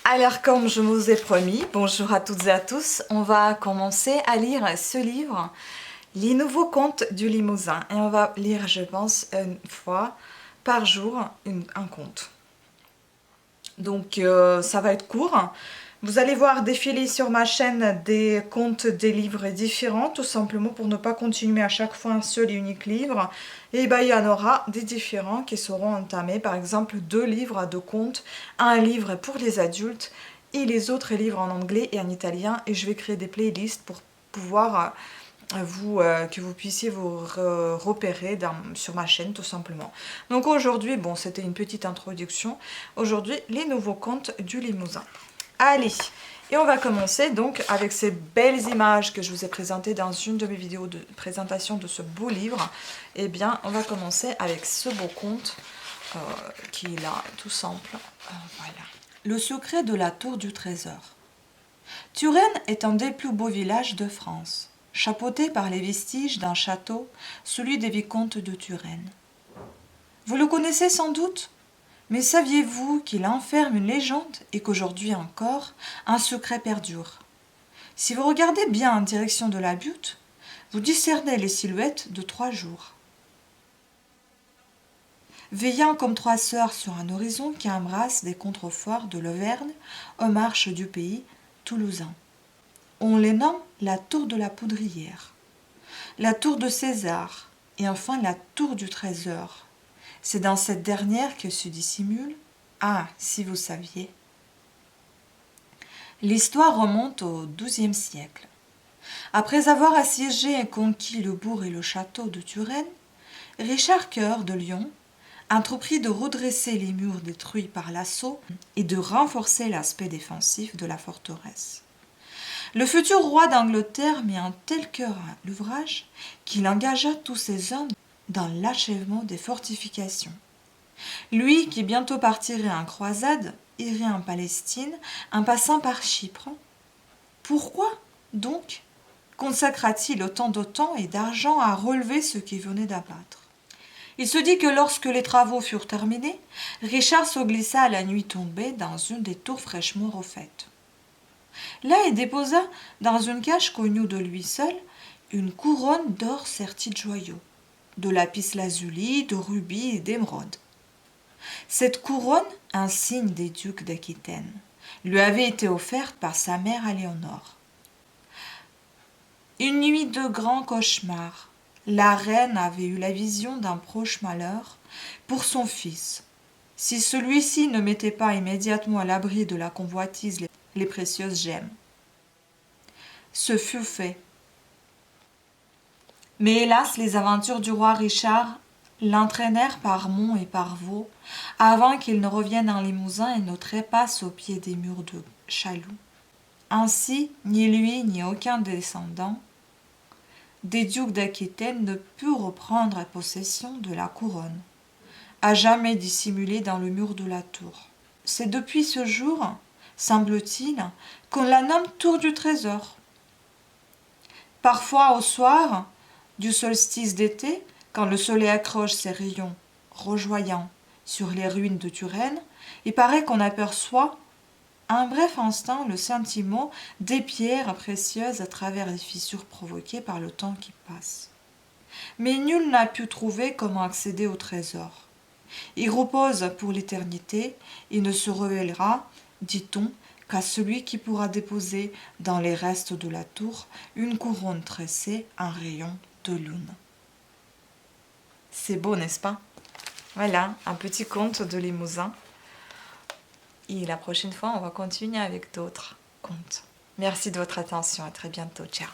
Alors comme je vous ai promis, bonjour à toutes et à tous, on va commencer à lire ce livre, Les Nouveaux Contes du Limousin. Et on va lire, je pense, une fois par jour un conte. Donc ça va être court. Vous allez voir défiler sur ma chaîne des contes, des livres différents, tout simplement pour ne pas continuer à chaque fois un seul et unique livre. Et ben, il y en aura des différents qui seront entamés, par exemple 2 livres de contes, un livre pour les adultes et les autres livres en anglais et en italien. Et je vais créer des playlists pour pouvoir que vous puissiez vous repérer sur ma chaîne tout simplement. Donc aujourd'hui, bon, c'était une petite introduction. Aujourd'hui, les nouveaux contes du Limousin. Allez, et on va commencer donc avec ces belles images que je vous ai présentées dans une de mes vidéos de présentation de ce beau livre. Eh bien, on va commencer avec ce beau conte qui est là, tout simple. Voilà. Le secret de la tour du trésor. Turenne est un des plus beaux villages de France, chapeauté par les vestiges d'un château, celui des vicomtes de Turenne. Vous le connaissez sans doute ? Mais saviez-vous qu'il enferme une légende et qu'aujourd'hui encore, un secret perdure? Si vous regardez bien en direction de la butte, vous discernez les silhouettes de 3 jours. Veillant comme 3 sœurs sur un horizon qui embrasse des contreforts de l'Auvergne aux marches du pays toulousain. On les nomme la tour de la Poudrière, la tour de César et enfin la tour du trésor. C'est dans cette dernière que se dissimule, ah, si vous saviez. L'histoire remonte au XIIe siècle. Après avoir assiégé et conquis le bourg et le château de Turenne, Richard Cœur de Lyon entreprit de redresser les murs détruits par l'assaut et de renforcer l'aspect défensif de la forteresse. Le futur roi d'Angleterre mit un tel cœur à l'ouvrage qu'il engagea tous ses hommes dans l'achèvement des fortifications. Lui qui bientôt partirait en croisade, irait en Palestine en passant par Chypre. Pourquoi, donc, consacra-t-il autant de temps et d'argent à relever ce qui venait d'abattre? Il se dit que lorsque les travaux furent terminés, Richard se glissa à la nuit tombée dans une des tours fraîchement refaites. Là, il déposa dans une cage connue de lui seul une couronne d'or sertie de joyaux, de lapis-lazuli, de rubis et d'émeraudes. Cette couronne, insigne des ducs d'Aquitaine, lui avait été offerte par sa mère Éléonore. Une nuit de grand cauchemar, la reine avait eu la vision d'un proche malheur pour son fils. Si celui-ci ne mettait pas immédiatement à l'abri de la convoitise les précieuses gemmes. Ce fut fait. Mais hélas, les aventures du roi Richard l'entraînèrent par monts et par vaux, avant qu'il ne revienne en Limousin et ne trépasse au pied des murs de Chaloux. Ainsi, ni lui ni aucun descendant des ducs d'Aquitaine ne put reprendre possession de la couronne, à jamais dissimulée dans le mur de la tour. C'est depuis ce jour, semble-t-il, qu'on la nomme tour du trésor. Parfois, au soir du solstice d'été, quand le soleil accroche ses rayons rejoyants sur les ruines de Turenne, il paraît qu'on aperçoit un bref instant le scintillement des pierres précieuses à travers les fissures provoquées par le temps qui passe. Mais nul n'a pu trouver comment accéder au trésor. Il repose pour l'éternité et ne se révélera, dit-on, qu'à celui qui pourra déposer dans les restes de la tour une couronne tressée en rayon de lune. C'est beau, n'est-ce pas? Voilà, un petit conte de Limousin. Et la prochaine fois, on va continuer avec d'autres contes. Merci de votre attention, à très bientôt, ciao.